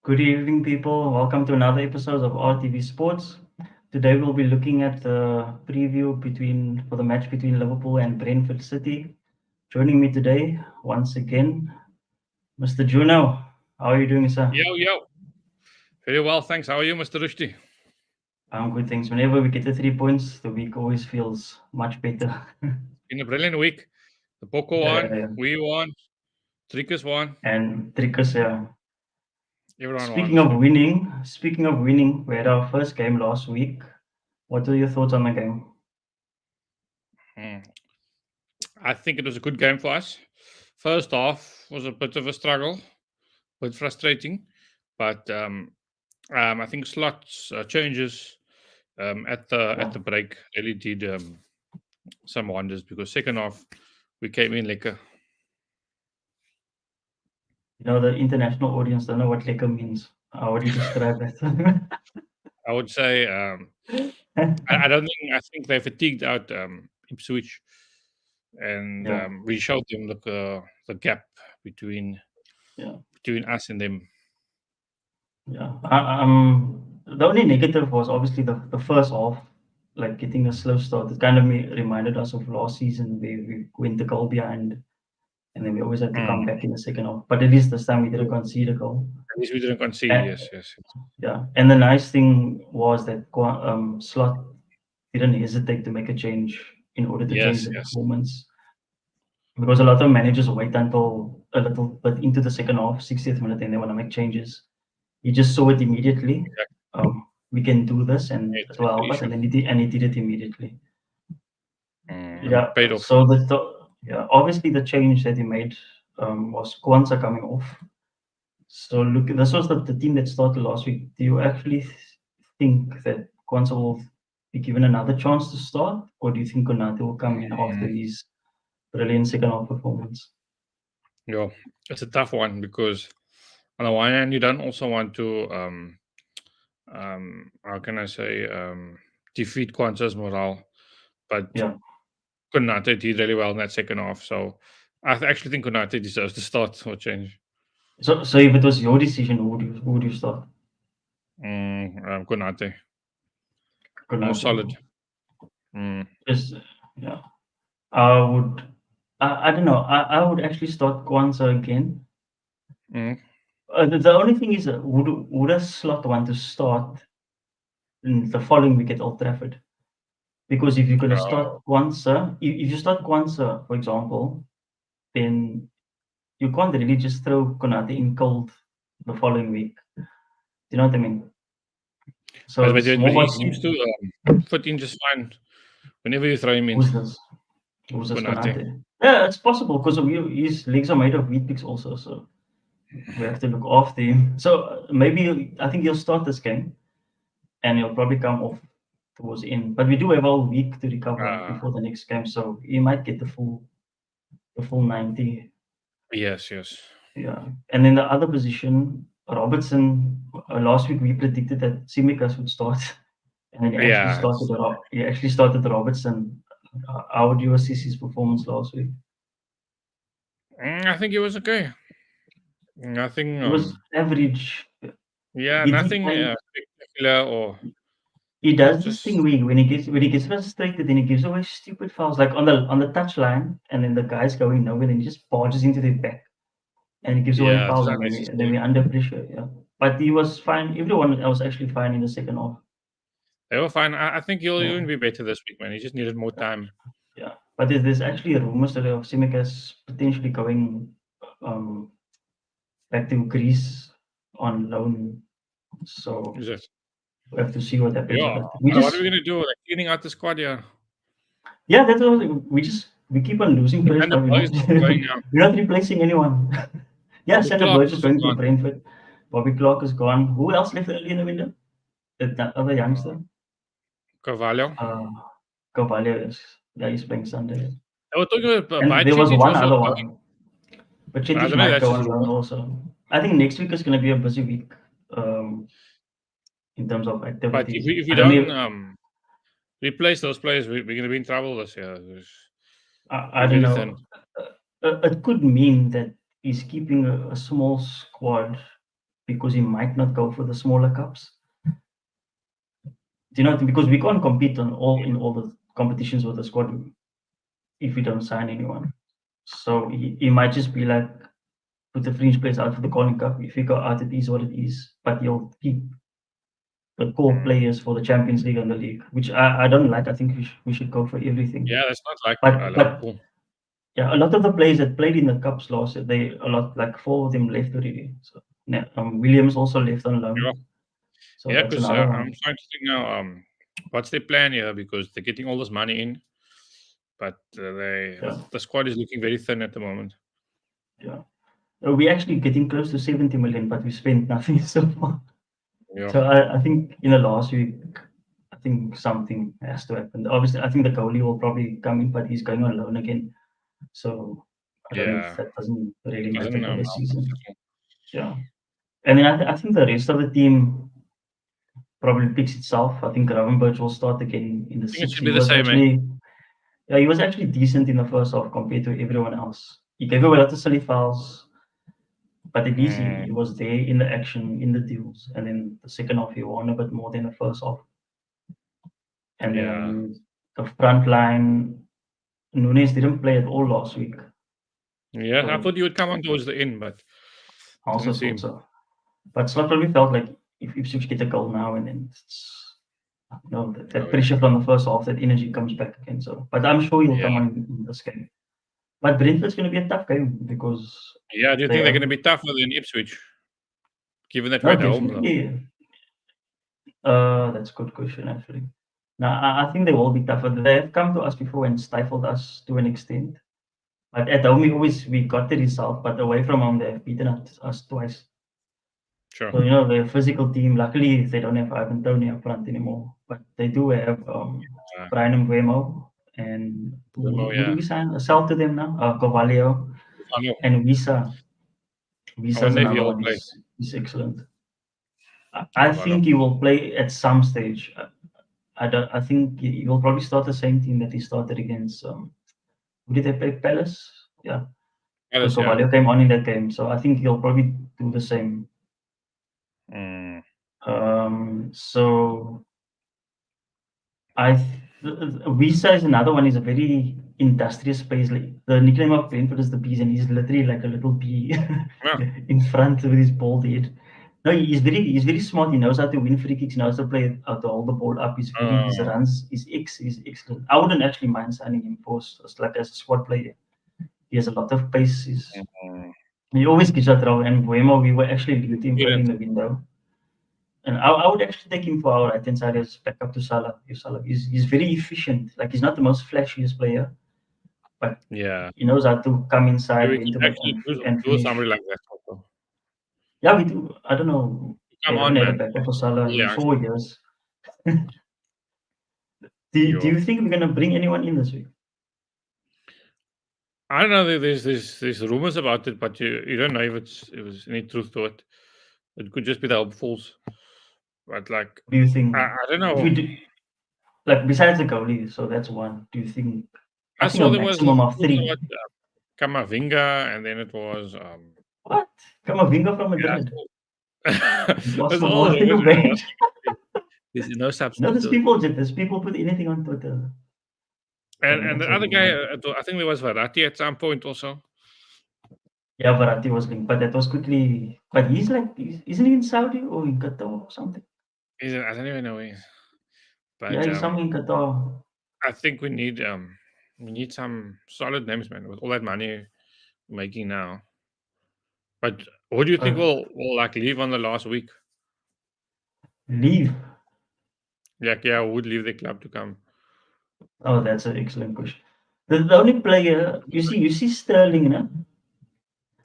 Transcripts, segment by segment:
Good evening, people. Welcome to another episode of RTV Sports. Today we'll be looking at the preview for the match between Liverpool and Brentford City. Joining me today, once again, Mr. Juno. How are you doing, sir? Yo. Very well, thanks. How are you, Mr. Rushdie? I'm good, thanks. Whenever we get the 3 points, the week always feels much better. Been a brilliant week. The Boko won, Yeah. we won, Trickers won, And Trickers, yeah. everyone won. Speaking of winning, we had our first game last week. What are your thoughts on the game? Hmm. I think it was a good game for us. First half was a bit of a struggle, a bit frustrating, but I think slots changes at the break really did some wonders because second half we came in like The international audience don't know what lekker means. How would you describe that? I would say I think they fatigued out Ipswich, and Yeah, we showed them the gap between yeah, between us and them. yeah. The only negative was obviously the first half, like getting a slow start. It kind of reminded us of last season where we went the goal behind and then we always had to come Mm. back in the second half. But at least this time we didn't concede a goal. At least we didn't concede. And, Yes. yeah, and the nice thing was that Slot didn't hesitate to make a change in order to change Yes, the yes. performance. Because a lot of managers wait until a little bit into the second half, 60th minute, and they want to make changes. He just saw it immediately. Exactly. We can do this, and it It's will the help us. issue. And he did it immediately. And Yeah. it paid off. So yeah, obviously the change that he made was Kwanzaa coming off. So look, this was the team that started last week. Do you actually think that Kwanzaa will be given another chance to start, or do you think Konate will come in after Mm, his brilliant second half performance? yeah, it's a tough one because on the one hand you don't also want to how can I say defeat Kwanzaa's morale, but Yeah. Konate did really well in that second half. So actually think Konate deserves to start or change. So if it was your decision, who would you start? Konate more Konate. solid. Mm. Just yeah. I would. I don't know. I would actually start Kwanzaa again. Mm. The only thing is, would a slot want to start in the following week at Old Trafford? Because if you're going to Uh, start Kwanzaa, if you start Kwanzaa, for example, then you can't really just throw Konate in cold the following week. Do you know what I mean? So but, it's but more he about seems to fit in just fine whenever you throw him in. who's this? Who's this Konate. Konate? Yeah, it's possible because his legs are made of wheat picks also. So we have to look after him. So maybe I think he'll start this game and he'll probably come off towards the end. But we do have a week to recover Uh, before the next game, so he might get the full 90. yes. Yeah. And in the other position, Robertson, last week we predicted that Tsimikas would start, and then Yeah. he actually started Robertson. How would you assess his performance last week? I think it was okay. Nothing. It was average. Yeah, He did, nothing spectacular or he does this thing just. where when he gets frustrated, then he gives away stupid fouls like on the touchline, and then the guy's going nowhere, then he just barges into the back and he gives away Yeah, fouls, just and then unnecessary. we're under pressure. Yeah, but he was fine. Everyone else actually fine in the second half. They were fine. I think he'll Yeah, even be better this week, man. He just needed more time. yeah. But there's actually rumors that of Tsimikas potentially going um, back to Greece on loan. So Is it? we have to see what happens with Yeah. that. We What are we just gonna do? Like cleaning out the squad, yeah. Yeah, that's all. We keep on losing players, And the but we're boys not is going out. we're not replacing anyone. Yeah, Bobby Sander Clark Burge is is also going to gone. Brentford. Bobby Clark is gone. Who else left early in the window? That other youngster. Carvalho. Uh, Carvalho is, yeah, he's playing Sunday. They were talking about And there was Bajcetic one also other going. one. But I Pacetic don't know if might that's go just on loan rumor. also. I think next week is going to be a busy week um, in terms of But activity. if we I don't don't know. replace those players, we're gonna be in trouble this year. I We're don't very know. thin. It could mean that he's keeping a small squad because he might not go for the smaller cups. Do you know? Because we can't compete in all the competitions with the squad if we don't sign anyone. So he might just be like put the fringe players out for the Carling Cup. If he go out, it is what it is. But he'll keep the core players for the Champions League and the league, which I don't like. I think we should go for everything. Yeah, that's not like But Liverpool. yeah, a lot of the players that played in the cups last year, like 4 of them left already. So Williams also left on loan. Yeah. So Yeah, that's because another I'm one. trying to think now. What's their plan here? Because they're getting all this money in, but the squad is looking very thin at the moment. Yeah, we're actually getting close to 70 million, but we spent nothing so far. Yeah. So I think in the last week, I think something has to happen. Obviously, I think the goalie will probably come in, but he's going on loan again. So I don't know if that doesn't really matter for the season. Yeah. And then I think the rest of the team probably picks itself. I think Ravenberg will start again in the I think it 6. should be the same, eh? Yeah, he was actually decent in the first half compared to everyone else. He gave away a lot of silly fouls, but at least he was there in the action, in the deals. And then the second half, he won a bit more than the first half. And then the front line, Nunes didn't play at all last week. Yeah, so I thought you would come on towards the end, but I also thought so. But Slot probably felt like if Ipswich get a goal now and then it's, that pressure from the first half, that energy comes back again. So, but I'm sure he'll come on in this game. But Brentford's going to be a tough game because. Yeah, do you think they're going to be tougher than Ipswich? Given that we're at home, though. That's a good question, actually. Now, I think they will be tougher. They have come to us before and stifled us to an extent. But at home, we got the result, but away from home, they have beaten us twice. Sure. So, they're a physical team. Luckily, they don't have Ivan Toney up front anymore. But they do have Brian Mbeumo and who do we sign? Sell to them now? Carvalho and Visa. Visa's another one. He's excellent. I think he will play at some stage. I think he will probably start the same team that he started against. Who did they play? Palace? Yeah. Because Carvalho came on in that game. So I think he'll probably do the same. So Visa is another one. He's a very industrious player. Like, the nickname of Brentford is the Bees, and he's literally like a little bee in front with his bald head. No, he's very smart. He knows how to win free kicks. He knows how to play how to hold the ball up. His runs is excellent. I wouldn't actually mind signing him for like as a squad player. He has a lot of pace. He always gives us trouble. And Mbeumo, we were actually looking for him in the window. And I would actually take him for our right-hand side as backup to Salah. He's very efficient. Like, he's not the most flashiest player, but he knows how to come inside and do somebody like that also. Yeah, we do. I don't know. Come on, man. Backup for Salah in 4 years. Do you think we're gonna bring anyone in this week? I don't know. There's rumors about it, but you don't know if it's any truth to it. It could just be the hopefuls. But like, do you think? I don't know. Like, besides the goalie, so that's one. Do you think? I saw there was of 3. Kamavinga, and then it was what? Kamavinga from Madrid. There's all there's no substance. No, there's people put anything on Twitter. And the other guy, I think there was Verratti at some point also. Yeah, Verratti was linked, but that was quickly. But he's like, isn't he in Saudi or in Qatar or something? I don't even know where he is. But yeah, he's somewhere in Qatar. I think we need some solid names, man, with all that money we're making now. But what do you think will like leave on the last week? Leave? Yeah, who would leave the club to come? Oh, that's an excellent question. The only player you see Sterling, no?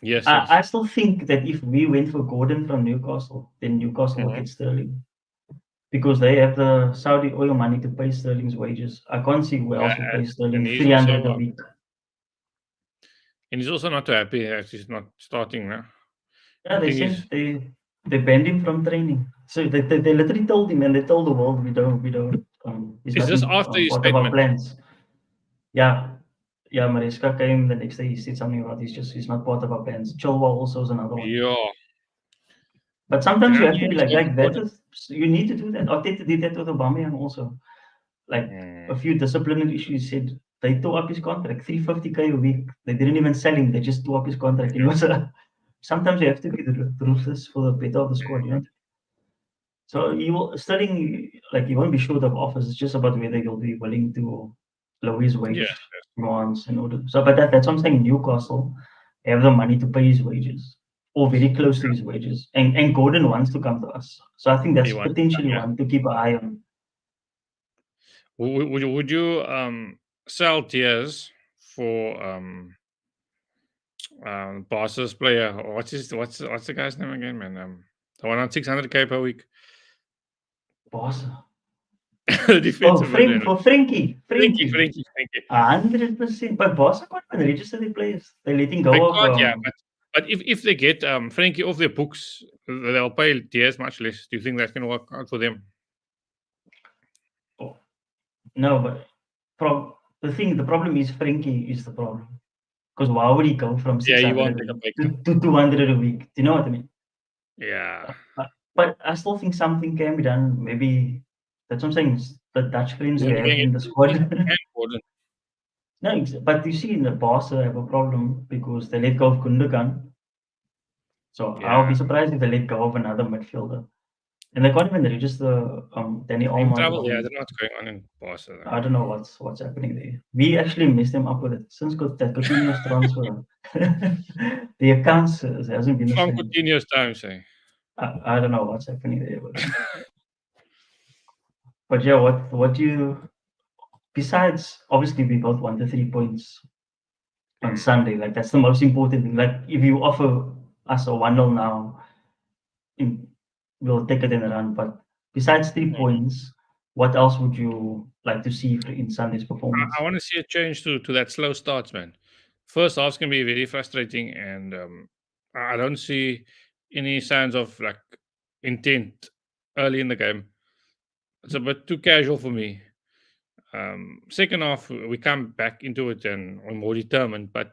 Yes. I still think that if we went for Gordon from Newcastle, then Newcastle will get Sterling. Because they have the Saudi oil money to pay Sterling's wages. I can't see who else will pay Sterling 300 a week. And he's also not too happy that he's not starting now. Yeah, they banned him from training. So they literally told him, and they told the world we don't. Is this after his statement? Of our plans. Yeah, Maresca came the next day. He said something about he's not part of our plans. Chilwell also is another one. Yeah. But sometimes you have to be It's so like that. important. You need to do that. Arteta did that with Aubameyang also. Like a few disciplinary issues said they tore up his contract, 350K a week. They didn't even sell him. They just tore up his contract. And it was sometimes you have to be ruthless for the better of the squad, you know. So you will Sterling, like he won't be short of offers. It's just about whether he'll be willing to lower his Yeah. wage demands in order. So, but that's what I'm saying. Newcastle have the money to pay his wages, or very close to his wages, and Gordon wants to come to us. So I think that's He wants. potentially Yeah. one to keep an eye on. Would you sell Tears for Barca's player? What's the guy's name again, man? The one on 600K per week. Barca. The defensive midfielder. For Frankie. Frankie. 100%. But Barca can't even register their players. They're letting go They of. can't, yeah, but if they get Frankie off their books, they'll pay Diaz much less. Do you think that's going to work out for them? No, but the problem is Frankie is the problem. Because why would he go from Yeah, you 600 won't a take a week pay cut. to 200 a week? Do you know what I mean? Yeah. But I still think something can be done. Maybe that's what I'm saying. The Dutch friends we Then have again, in the squad. Gordon. No, but you see, in the Barca have a problem because they let go of Gundogan. So I'll be Yeah. surprised if they let go of another midfielder. And they can't even register Danny In Olmo. trouble, yeah. I don't know what's going on in Barca. I don't know what's happening there. We actually messed them up with it since that Coutinho's transfer. The accounts hasn't been the From same. Coutinho's time, say. I don't know what's happening there with them. But yeah, what you besides obviously we both want the 3 points on Sunday. Like that's the most important thing. Like if you offer us a 1-0 now, we'll take it in a run. But besides 3 points, what else would you like to see in Sunday's performance? I want to see a change to that slow starts, man. First half's can be very frustrating, and I don't see any signs of like intent early in the game. It's a bit too casual for me. Second half, we come back into it and we're more determined, but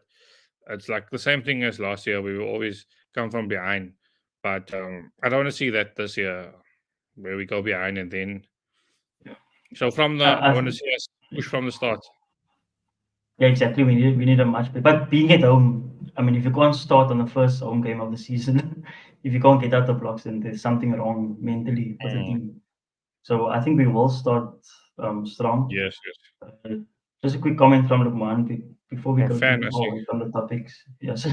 it's like the same thing as last year. We will always come from behind, but I don't want to see that this year where we go behind and then. So I want to see us push from the start. Yeah, exactly. We need a much better. But being at home, I mean, if you can't start on the first home game of the season, if you can't get out the blocks, then there's something wrong mentally with the team. So I think we will start strong. Yes. Just a quick comment from Lukman before we go Fan, to I see. on the topics. Yes.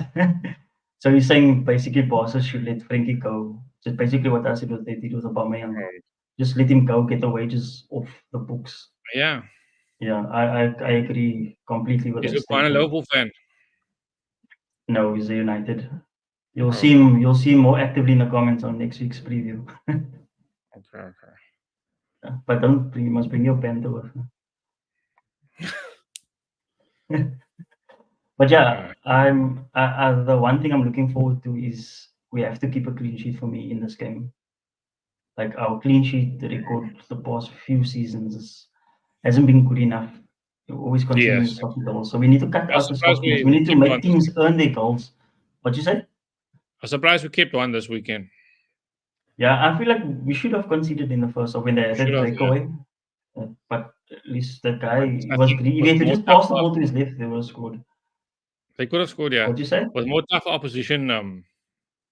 So he's saying basically bosses should let Frankie go. Just basically what I said was they did with Aubameyang. Just let him go, get the wages off the books. Yeah. Yeah, I agree completely with Is that Lukman a statement. Liverpool fan? No, he's a United. You'll see him more actively in the comments on next week's preview. Okay. But you must bring your pen to us. But yeah, the one thing I'm looking forward to is we have to keep a clean sheet for me in this game. Like our clean sheet record the past few seasons hasn't been good enough. We're always conceding Yes. soft goals. So we need to cut I was out the surprised soft goals. we We need to kept make one teams earn their goals. What you say? I was surprised we kept one this weekend. Yeah, I feel like we should have conceded in the first half when they had that breakaway. But at least that guy, he was greedy. If he had to just pass the ball to his left, they would have scored. They could have scored, yeah. What you say? With more tough opposition,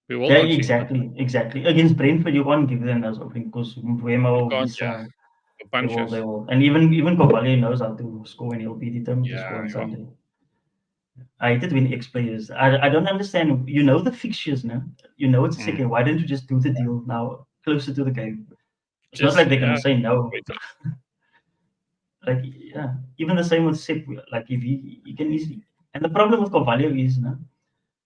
we will Yeah, concede. exactly. Against Brentford, you can't give them those opening because Mbeumo, The punches. they will. And even Kovale knows how to score and he'll be determined to score on Yeah. Sunday. I hate it when ex-players. I don't understand. You know the fixtures now. You know it's a second. Why don't you just do the deal now closer to the game? It's not like they're gonna say no. Like even the same with Sip. Like if he can easily. And the problem with Kovale is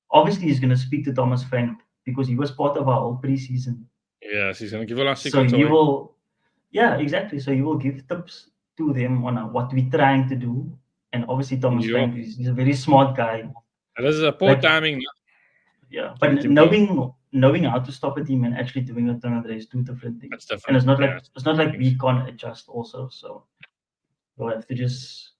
obviously he's gonna speak to Thomas Frank because he was part of our whole preseason. Yes, he's gonna give a lot of So secrets away. yeah, exactly. So you will give tips to them on what we're trying to do. And obviously Thomas Frank he's a very smart guy. This is a poor timing. Yeah, but knowing how to stop a team and actually doing it on is two different things. That's different. And it's not like we can't adjust also. So we'll have to just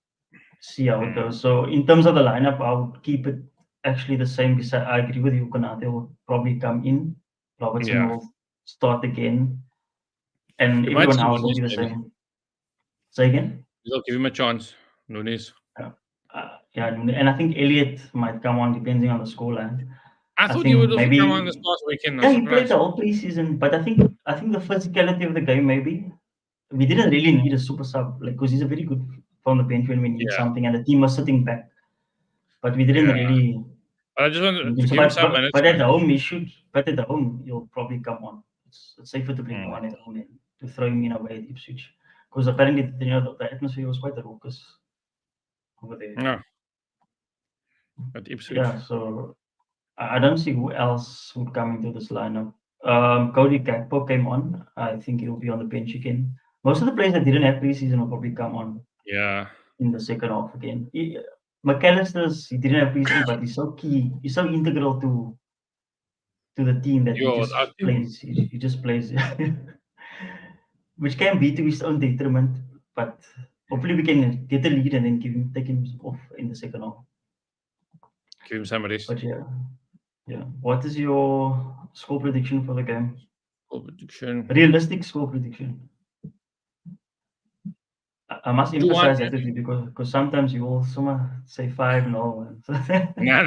see how it goes. So in terms of the lineup, I would keep it actually the same. I agree with you. Konate will probably come in. Robertson will start again, and You might everyone see else will Nunes be the maybe. same. Say again? They'll give him a chance. Nunes. Yeah, and I think Elliot might come on depending on the scoreline. I I thought he would think have come on maybe this last weekend. yeah, I'm he played surprised. the whole preseason, but I think the physicality of the game maybe we didn't really need a super sub because he's a very good from the bench when we need Yeah, something, and the team was sitting back, but we didn't yeah. really. But I just wanted need to him. give him some minutes, But at man. home he should. But at home he'll probably come on. It's safer to bring him Mm. on at home than to throw him in away at Ipswich because apparently the atmosphere was quite raucous over there. Yeah, at Ipswich. Yeah, so I don't see who else would come into this lineup. Cody Gakpo came on. I think he'll be on the bench again. Most of the players that didn't have preseason will probably come on Yeah, in the second half again. McAllister's he didn't have preseason, but he's so key. He's so integral to the team that he yo, just without him, plays. He just plays, which can be to his own detriment. But hopefully we can get the lead and then take him off in the second half. give him some rest. But yeah. What is your score prediction for the game? Goal prediction. Realistic score prediction. I must 2-1. emphasize that with you because sometimes you will say 5-0. Nah,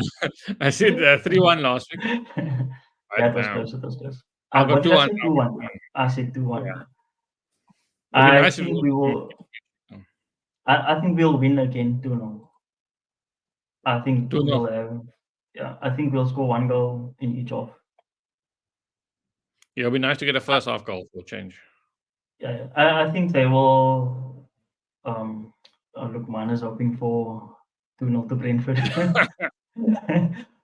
I said 3-1 last week. Yeah, But it was close. It was close. I'll go What did I 2-1. say? 2-1. I said 2-1. Yeah. Yeah. It'll be I nice if think we we will. win. I think we'll win again 2-0. I think 2-0. we'll have. Yeah, I think we'll score 1 goal in each half. Yeah, it'll be nice to get a first half goal for change. Yeah, I think they will. Lukman is hoping for 2-0 to Brentford.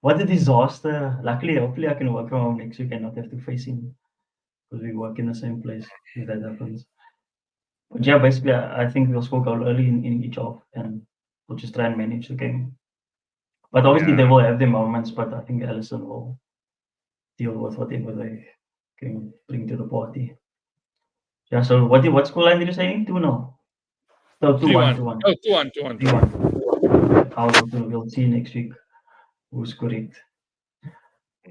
What a disaster! Luckily, hopefully, I can work from home next week and not have to face him because we work in the same place if that happens. But yeah, basically, I think we'll score goal early in each half and we'll just try and manage the game. But obviously, they will have their moments, but I think Allison will deal with whatever they can bring to the party. Yeah, so what scoreline did you say? 2-0. So 2-1, 2-1. Oh, 2-1, 2-1, 2-1. We'll see next week who's correct.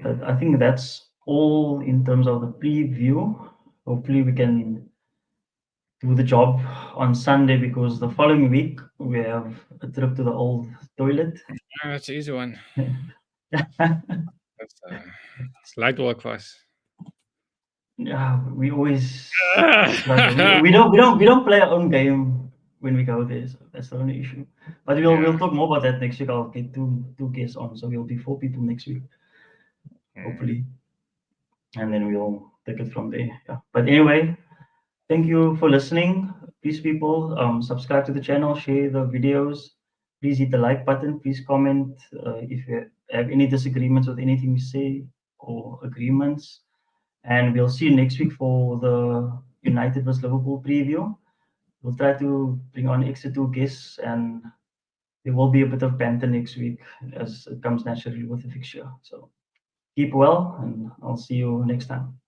But I think that's all in terms of the preview. Hopefully we can do the job on Sunday because the following week we have a trip to the old toilet. That's an easy one. That's light work for us. Yeah, we always struggle. We don't play our own game when we go there. So that's the only issue. But we'll talk more about that next week. I'll get two guests on, so we'll be 4 people next week, hopefully, and then we'll take it from there. Yeah. But anyway, thank you for listening. Please, people, subscribe to the channel, share the videos. Please hit the like button. Please comment if you have any disagreements with anything we say or agreements. And we'll see you next week for the United vs Liverpool preview. We'll try to bring on extra 2 guests, and there will be a bit of banter next week as it comes naturally with the fixture. So keep well, and I'll see you next time.